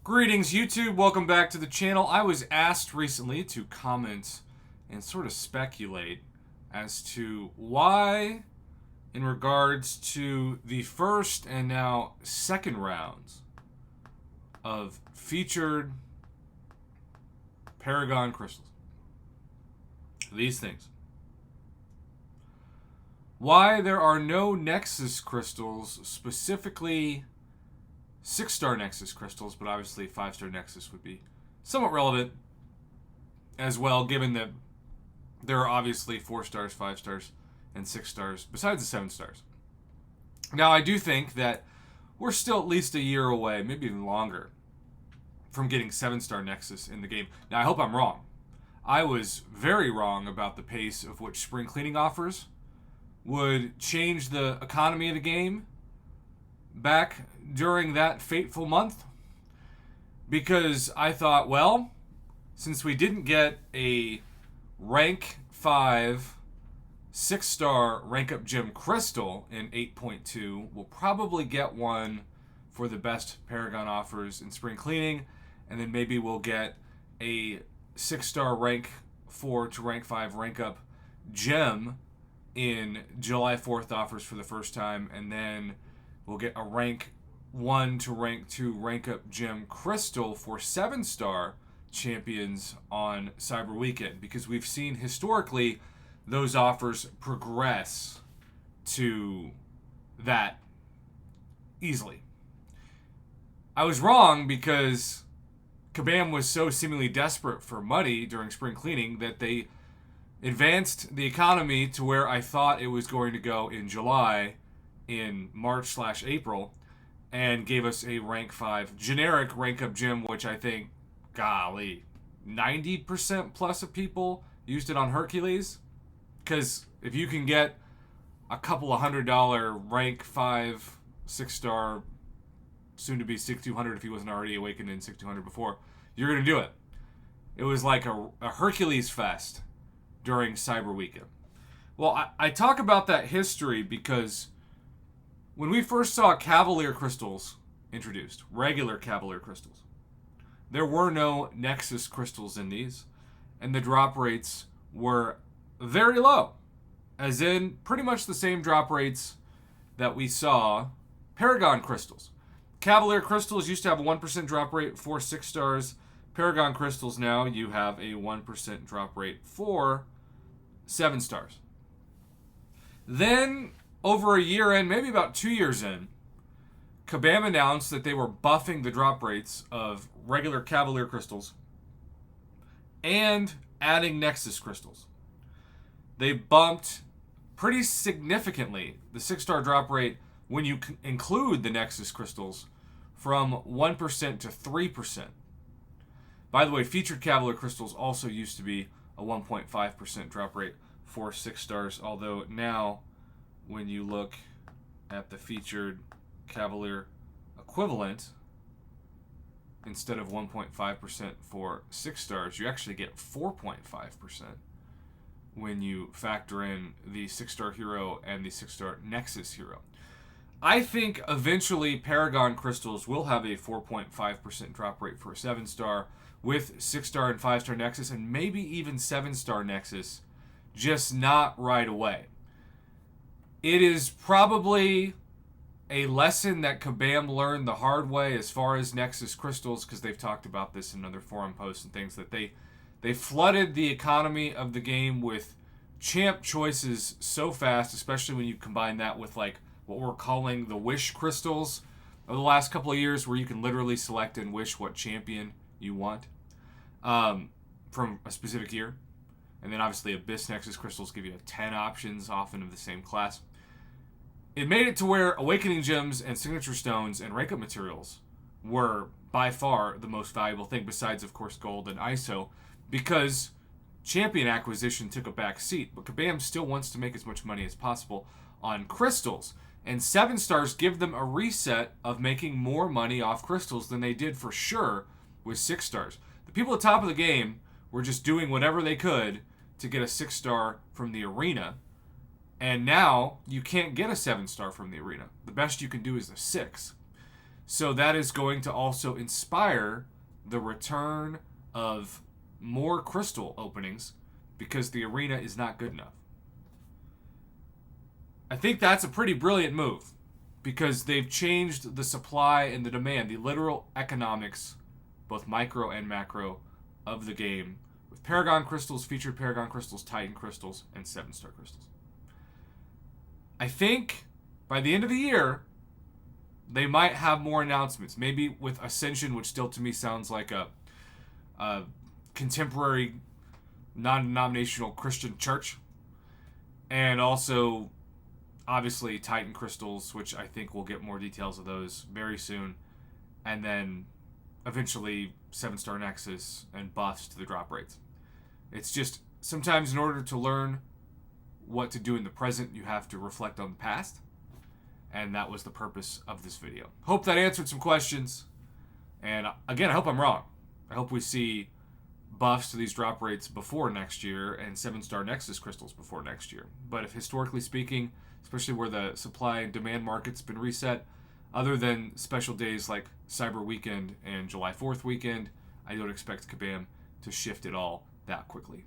Greetings, YouTube. Welcome back to the channel. I was asked recently to comment and sort of speculate as to why, in regards to the first and now second rounds of featured Paragon crystals, these things, why there are no Nexus crystals, specifically 6-star Nexus crystals, but obviously 5-star Nexus would be somewhat relevant as well, given that there are obviously 4 stars, 5 stars, and 6 stars, besides the 7 stars. Now, I do think that we're still at least a year away, maybe even longer, from getting 7-star Nexus in the game. Now, I hope I'm wrong. I was very wrong about the pace of which spring cleaning offers would change the economy of the game back during that fateful month, because I thought, well, since we didn't get a rank 5 6-star rank up gem crystal in 8.2, we'll probably get one for the best Paragon offers in spring cleaning, and then maybe we'll get a 6-star rank 4 to rank 5 rank up gem in July 4th offers for the first time, and then we'll get a rank 1 to rank 2 rank up gem crystal for 7-star champions on Cyber Weekend, because we've seen historically those offers progress to that easily. I was wrong because Kabam was so seemingly desperate for money during spring cleaning that they advanced the economy to where I thought it was going to go in July, in March/April, and gave us a rank 5 generic rank up gem, which I think, golly, 90% plus of people used it on Hercules. Because if you can get a couple of $100 rank 5 6-star, soon to be 6200 if he wasn't already awakened in 6200 before, you're going to do it. It was like a Hercules fest during Cyber Weekend. Well, I talk about that history because when we first saw Cavalier crystals introduced, regular Cavalier crystals, there were no Nexus crystals in these, and the drop rates were very low, as in pretty much the same drop rates that we saw Paragon crystals. Cavalier crystals used to have a 1% drop rate for 6 stars. Paragon crystals now, you have a 1% drop rate for 7 stars. Then, over a year in, maybe about 2 years in, Kabam announced that they were buffing the drop rates of regular Cavalier crystals and adding Nexus crystals. They bumped pretty significantly the 6-star drop rate when you include the Nexus crystals from 1% to 3%. By the way, featured Cavalier crystals also used to be a 1.5% drop rate for 6 stars, although now when you look at the featured Cavalier equivalent, instead of 1.5% for 6 stars, you actually get 4.5% when you factor in the 6-star hero and the 6-star Nexus hero. I think eventually Paragon crystals will have a 4.5% drop rate for a 7-star with 6-star and 5-star Nexus, and maybe even 7-star Nexus, just not right away. It is probably a lesson that Kabam learned the hard way as far as Nexus crystals, because they've talked about this in other forum posts and things, that they flooded the economy of the game with champ choices so fast, especially when you combine that with like what we're calling the wish crystals of the last couple of years, where you can literally select and wish what champion you want from a specific year. And then obviously Abyss Nexus crystals give you 10 options, often of the same class. It made it to where Awakening Gems and Signature Stones and rank up materials were by far the most valuable thing, besides, of course, Gold and ISO, because champion acquisition took a back seat. But Kabam still wants to make as much money as possible on crystals. And 7 stars give them a reset of making more money off crystals than they did for sure with 6 stars. The people at the top of the game were just doing whatever they could to get a 6-star from the arena. And now you can't get a 7-star from the arena. The best you can do is a 6. So that is going to also inspire the return of more crystal openings because the arena is not good enough. I think that's a pretty brilliant move because they've changed the supply and the demand, the literal economics, both micro and macro, of the game with Paragon crystals, featured Paragon crystals, Titan crystals, and 7-star crystals. I think by the end of the year, they might have more announcements. Maybe with Ascension, which still to me sounds like a contemporary, non-denominational Christian church. And also, obviously, Titan crystals, which I think we'll get more details of those very soon. And then eventually 7-star Nexus and buffs to the drop rates. It's just sometimes in order to learn what to do in the present, you have to reflect on the past. And that was the purpose of this video. Hope that answered some questions. And again, I hope I'm wrong. I hope we see buffs to these drop rates before next year and 7-star Nexus crystals before next year. But if historically speaking, especially where the supply and demand market's been reset, other than special days like Cyber Weekend and July 4th weekend, I don't expect Kabam to shift at all that quickly.